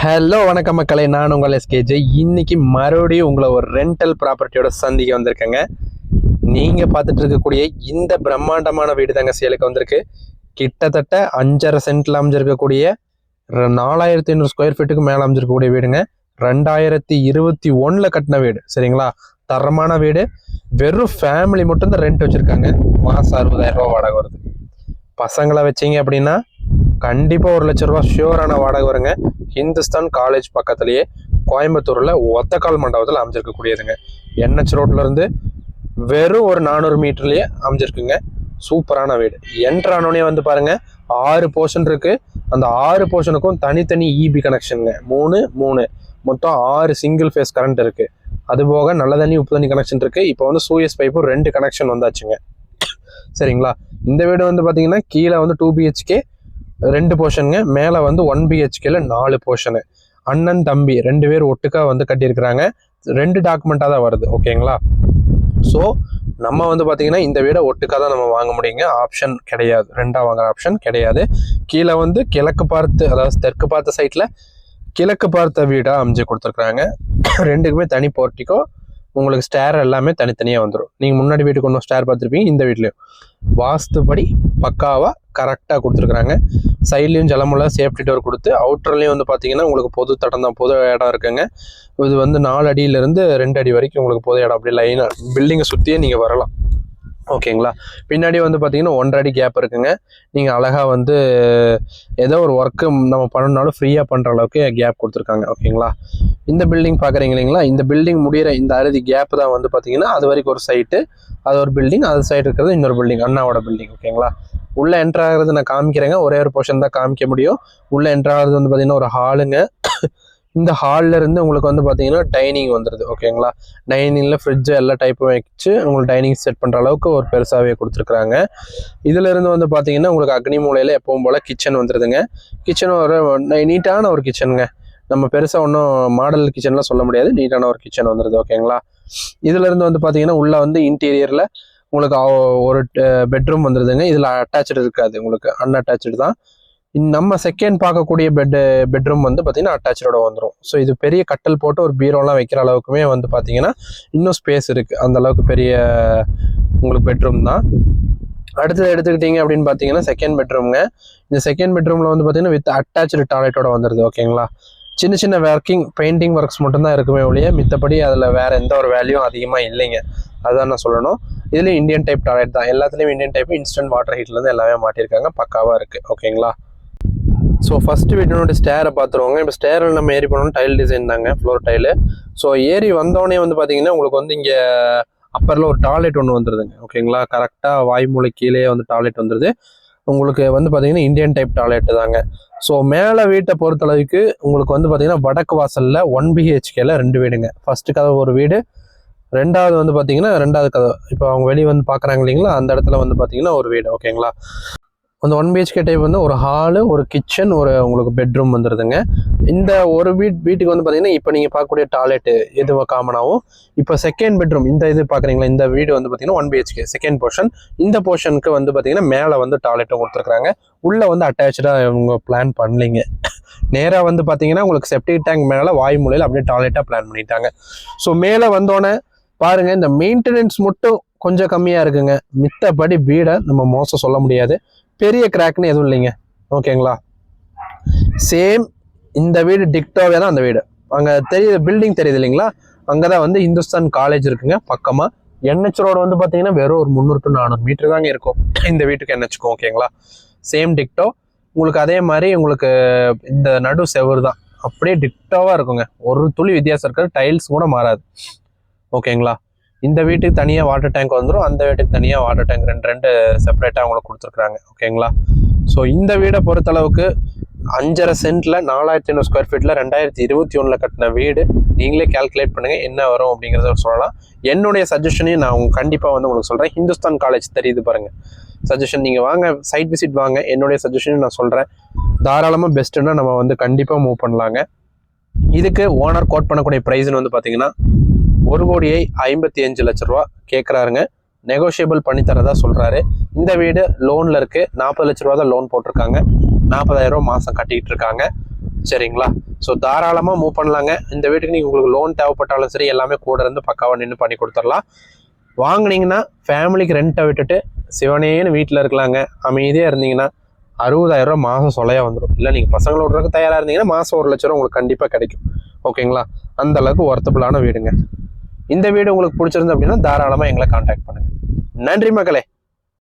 Hello வணக்கம் மக்களே, நான் உங்கள் எஸ்கேஜே. இன்னைக்கு மறுபடியும் உங்களை ஒரு ரெண்டல் ப்ராப்பர்ட்டியோட சந்திக்க வந்திருக்கேங்க. நீங்கள் பார்த்துட்டு இருக்கக்கூடிய இந்த பிரம்மாண்டமான வீடு தாங்க சேலுக்கு வந்திருக்கு. கிட்டத்தட்ட 5.5 சென்ட்ல அமைஞ்சிருக்கக்கூடிய 4500 ஸ்கொயர் ஃபீட்டுக்கு மேலே அமைஞ்சிருக்கக்கூடிய வீடுங்க. 2021 கட்டின வீடு. சரிங்களா? தரமான வீடு. வெறும் ஃபேமிலி மட்டும்தான் ரெண்ட் வச்சுருக்காங்க. மாதம் 60,000 ரூபா வாடகை வருது. பசங்களை வச்சிங்க அப்படின்னா கண்டிப்பாக 1 லட்ச ரூபா ஷியோரான வாடகை வருங்க. ஹிந்துஸ்தான் காலேஜ் பக்கத்துலேயே கோயம்புத்தூரில் ஒத்தக்கால் மண்டபத்தில் அமைஞ்சிருக்கக்கூடியதுங்க. NH ரோட்ல இருந்து வெறும் ஒரு 400 மீட்டர்லேயே அமைஞ்சிருக்குங்க. சூப்பரான வீடு. என்ட்ரானோடனே வந்து பாருங்க 6 போர்ஷன் இருக்கு. அந்த 6 போர்ஷனுக்கும் தனித்தனி EB கனெக்ஷனுங்க. 3 மொத்தம் 6 சிங்கிள் ஃபேஸ் கரண்ட் இருக்கு. அது போக நல்ல தண்ணி உப்பு தண்ணி கனெக்ஷன் இருக்கு. இப்போ வந்து சூயஸ் பைப்பு 2 கனெக்ஷன் வந்தாச்சுங்க. சரிங்களா? இந்த வீடு வந்து பார்த்தீங்கன்னா கீழே வந்து 2 BHK 2 போர்ஷனுங்க. மேலே வந்து 1 BHKல 4 போர்ஷனு. அண்ணன் தம்பி 2 பேர் ஒட்டுக்கா வந்து கட்டியிருக்கிறாங்க. 2 டாக்குமெண்ட்டாக தான் வருது. ஓகேங்களா? ஸோ நம்ம வந்து பார்த்தீங்கன்னா இந்த வீடை ஒட்டுக்காக தான் நம்ம வாங்க முடியுங்க. ஆப்ஷன் கிடையாது, ரெண்டாக வாங்குற ஆப்ஷன் கிடையாது. கீழே வந்து கிழக்கு பார்த்து, அதாவது தெற்கு பார்த்த சைட்டில் கிழக்கு பார்த்த வீடாக அமைஞ்சு கொடுத்துருக்குறாங்க. 2க்குமே தனி போர்ட்டிக்கோ, உங்களுக்கு ஸ்டேர் எல்லாமே தனித்தனியாக வந்துடும். நீங்கள் முன்னாடி வீட்டுக்கு ஒன்றும் ஸ்டேர் பார்த்துருப்பீங்க. இந்த வீட்லேயும் வாஸ்துபடி பக்காவாக கரெக்டாக கொடுத்துருக்குறாங்க. சைட்லேயும் ஜலமுள்ள சேஃப்டி டோர் கொடுத்து, அவுட்டர்லேயும் வந்து பார்த்தீங்கன்னா உங்களுக்கு பொது தடம் தான், பொது இடம் இருக்குங்க. இது வந்து 4 அடியிலேருந்து 2 அடி வரைக்கும் உங்களுக்கு பொது இடம். அப்படி லைனாக பில்டிங்கை சுற்றியே நீங்கள் வரலாம். ஓகேங்களா? பின்னாடி வந்து பார்த்தீங்கன்னா 1.5 அடி கேப் இருக்குங்க. நீங்கள் அழகாக வந்து ஏதோ ஒரு ஒர்க்கு நம்ம பண்ணணுனாலும் ஃப்ரீயாக பண்ணுற அளவுக்கு கேப் கொடுத்துருக்காங்க. ஓகேங்களா? இந்த பில்டிங் பார்க்குறீங்க இல்லைங்களா? இந்த பில்டிங் முடிகிற இந்த அறுதி கேப் தான் வந்து பார்த்தீங்கன்னா அது வரைக்கும் ஒரு சைட்டு, அது ஒரு பில்டிங், அது சைடு இருக்கிறது இன்னொரு பில்டிங், அண்ணாவோட பில்டிங். ஓகேங்களா? உள்ளே என்ட்ரு ஆகிறது நான் காமிக்கிறேங்க. ஒரே ஒரு போர்ஷன் தான் காமிக்க முடியும். உள்ளே என்ட்ரு ஆகிறது வந்து பார்த்தீங்கன்னா ஒரு ஹாலுங்க. இந்த ஹாலில் இருந்து உங்களுக்கு வந்து பார்த்தீங்கன்னா டைனிங் வந்துடுது. ஓகேங்களா? டைனிங்கில் ஃப்ரிட்ஜு எல்லா டைப்பும் வச்சு உங்களுக்கு டைனிங் செட் பண்ணுற அளவுக்கு ஒரு பெருசாகவே கொடுத்துருக்குறாங்க. இதில் இருந்து வந்து பார்த்தீங்கன்னா உங்களுக்கு அக்னி மூலையில் எப்பவும் போல் கிச்சன் வந்துடுதுங்க. கிச்சன் ஒரு நீட்டான ஒரு கிச்சனுங்க. நம்ம பெருசாக ஒன்றும் மாடல் கிச்சன்லாம் சொல்ல முடியாது. நீட்டான ஒரு கிச்சன் வந்துடுது. ஓகேங்களா? இதில் இருந்து வந்து பார்த்தீங்கன்னா உள்ளே வந்து இன்டீரியரில் உங்களுக்கு ஒரு பெட்ரூம் வந்துடுதுங்க. இதில் அட்டாச்சு இருக்காது, உங்களுக்கு அன்அட்டாச்சு தான். நம்ம செகண்ட் பார்க்கக்கூடிய பெட்ரூம் வந்து பார்த்தீங்கன்னா அட்டாச்சோட வந்துடும். ஸோ இது பெரிய கட்டல் போட்டு ஒரு பீரோலாம் வைக்கிற அளவுக்குமே வந்து பார்த்தீங்கன்னா இன்னும் ஸ்பேஸ் இருக்குது. அந்த அளவுக்கு பெரிய உங்களுக்கு பெட்ரூம் தான். அடுத்தது எடுத்துக்கிட்டீங்க அப்படின்னு பார்த்தீங்கன்னா செகண்ட் பெட்ரூம்ங்க. இந்த செகண்ட் பெட்ரூமில் வந்து பார்த்தீங்கன்னா வித் அட்டாச்சு டாய்லெட்டோட வந்துடுது. ஓகேங்களா? சின்ன சின்ன பெயிண்டிங் ஒர்க்ஸ் மட்டும்தான் இருக்குமே ஒழிய மித்தபடி அதில் வேறு எந்த ஒரு வேல்யூ அதிகமாக இல்லைங்க. அதுதான் நான் சொல்லணும். இதுலேயும் இந்தியன் டைப் டாய்லெட் தான். எல்லாத்துலேயும் இந்தியன் டைப் இன்ஸ்டன்ட் வாட்டர் ஹீட்லேருந்து எல்லாமே மாட்டியிருக்காங்க. பக்காவாக இருக்குது. ஓகேங்களா? ஸோ ஃபஸ்ட்டு வீட்டினோட ஸ்டேரை பார்த்துருவாங்க. இப்போ ஸ்டேரில் நம்ம ஏறி போனோம்னா டைல் டிசைன் தாங்க, ஃப்ளோர் டைலு. ஸோ ஏறி வந்தோடனே வந்து பார்த்தீங்கன்னா உங்களுக்கு வந்து இங்கே அப்பரில் ஒரு டாய்லெட் ஒன்று வந்துடுதுங்க. ஓகேங்களா? கரெக்டாக வாய்மூலை கீழே வந்து டாய்லெட் வந்துடுது. உங்களுக்கு வந்து பார்த்தீங்கன்னா இந்தியன் டைப் டாய்லெட்டு தாங்க. ஸோ மேலே வீட்டை பொறுத்தளவுக்கு உங்களுக்கு வந்து பார்த்தீங்கன்னா வடக்கு வாசலில் 1 BHKல 2 வீடுங்க. ஃபஸ்ட்டு கதவு ஒரு வீடு, ரெண்டாவது வந்து பார்த்தீங்கன்னா 2வது கதவு. இப்போ அவங்க வெளியே வந்து பார்க்குறாங்க இல்லைங்களா, அந்த இடத்துல வந்து பார்த்தீங்கன்னா ஒரு வீடு. ஓகேங்களா? அந்த 1 BHK டைப் வந்து ஒரு ஹாலு, ஒரு கிச்சன், ஒரு உங்களுக்கு பெட்ரூம் வந்துடுதுங்க. இந்த ஒரு வீட்டுக்கு வந்து பார்த்தீங்கன்னா இப்போ நீங்கள் பார்க்கக்கூடிய டாய்லெட்டு எது காமனாகவும், இப்போ செகண்ட் பெட்ரூம் இந்த இது பார்க்குறீங்களா, இந்த வீடு வந்து பார்த்தீங்கன்னா 1 BHK செகண்ட் போர்ஷன். இந்த போர்ஷனுக்கு வந்து பார்த்தீங்கன்னா மேலே வந்து டாய்லெட்டும் கொடுத்துருக்குறாங்க. உள்ளே வந்து அட்டாச்சாக அவங்க பிளான் பண்ணலைங்க. நேராக வந்து பார்த்தீங்கன்னா உங்களுக்கு செப்டிக் டேங்க் மேலே வாய் மூலையில் அப்படியே டாய்லெட்டாக பிளான் பண்ணிட்டாங்க. ஸோ மேலே வந்தோடனே பாருங்க, இந்த மெயின்டெனன்ஸ் மட்டும் கொஞ்சம் கம்மியாக இருக்குங்க. மித்தபடி வீடை நம்ம மோசம் சொல்ல முடியாது. பெரிய கிராக்னு எதுவும் இல்லைங்க. ஓகேங்களா? சேம் இந்த வீடு டிக்டோவே தான் அந்த வீடு. அங்கே தெரியுது, பில்டிங் தெரியுது இல்லைங்களா, அங்கே தான் வந்து ஹிந்துஸ்தான் காலேஜ் இருக்குங்க பக்கமாக. NH ரோடு வந்து பார்த்தீங்கன்னா வெறும் ஒரு 300 to 400 மீட்டர் தாங்க இருக்கும் இந்த வீட்டுக்கு NHக்கும். ஓகேங்களா? சேம் டிக்டோ. உங்களுக்கு அதே மாதிரி உங்களுக்கு இந்த நடு செவரு தான் அப்படியே டிக்டோவாக இருக்குங்க. ஒரு துளி வித்தியாசம் இருக்காது. டைல்ஸ் கூட மாறாது. ஓகேங்களா? இந்த வீட்டுக்கு தனியாக வாட்டர் டேங்க் வந்துடும், அந்த வீட்டுக்கு தனியாக வாட்டர் டேங்க் ரெண்டு செப்பரேட்டாக அவங்களுக்கு கொடுத்துருக்குறாங்க. ஓகேங்களா? ஸோ இந்த வீடை பொறுத்தளவுக்கு 5.5 சென்ட்ல 4500 ஸ்கொயர் ஃபீட்டில் 2021 கட்டின வீடு. நீங்களே கால்குலேட் பண்ணுங்கள் என்ன வரும் அப்படிங்கிறத சொல்லலாம். என்னுடைய சஜஷனையும் நான் கண்டிப்பாக வந்து உங்களுக்கு சொல்கிறேன். ஹிந்துஸ்தான் காலேஜ் தெரியுது பாருங்கள், சஜஷன் நீங்கள் வாங்க, சைட் விசிட் வாங்க. என்னுடைய சஜஷனையும் நான் சொல்கிறேன். தாராளமாக பெஸ்ட்டுன்னா நம்ம வந்து கண்டிப்பாக மூவ் பண்ணலாங்க. இதுக்கு ஓனர் கோட் பண்ணக்கூடிய ப்ரைஸ்ன்னு வந்து பார்த்தீங்கன்னா 1,55 லட்ச ரூபா கேட்குறாருங்க. நெகோஷியபிள் பண்ணி தரதா சொல்கிறாரு. இந்த வீடு லோனில் இருக்குது. 40 லட்ச ரூபா தான் லோன் போட்டிருக்காங்க. 40,000 ரூபா மாதம் கட்டிக்கிட்டு இருக்காங்க. சரிங்களா? ஸோ தாராளமாக மூவ் பண்ணலாங்க. இந்த வீட்டுக்கு நீங்கள் உங்களுக்கு லோன் தேவைப்பட்டாலும் சரி எல்லாமே கூட இருந்து பக்காவாக நின்று பண்ணி கொடுத்துடலாம். வாங்கினீங்கன்னா ஃபேமிலிக்கு ரெண்ட்டை விட்டுட்டு சிவனேன்னு வீட்டில் இருக்கலாங்க. அமைதியாக இருந்தீங்கன்னா 60,000 ரூபா மாதம் சொலையாக வந்துடும். இல்லை நீங்கள் பசங்களை விட்றதுக்கு தயாராக இருந்தீங்கன்னா மாதம் 1,00,000 ரூபா உங்களுக்கு கண்டிப்பாக கிடைக்கும். ஓகேங்களா? அந்த அளவுக்கு ஒர்த்தபுளான வீடுங்க. இந்த வீடு உங்களுக்கு பிடிச்சிருந்து அப்படின்னா தாராளமாக எங்களை கான்டாக்ட் பண்ணுங்கள். நன்றி மக்களே.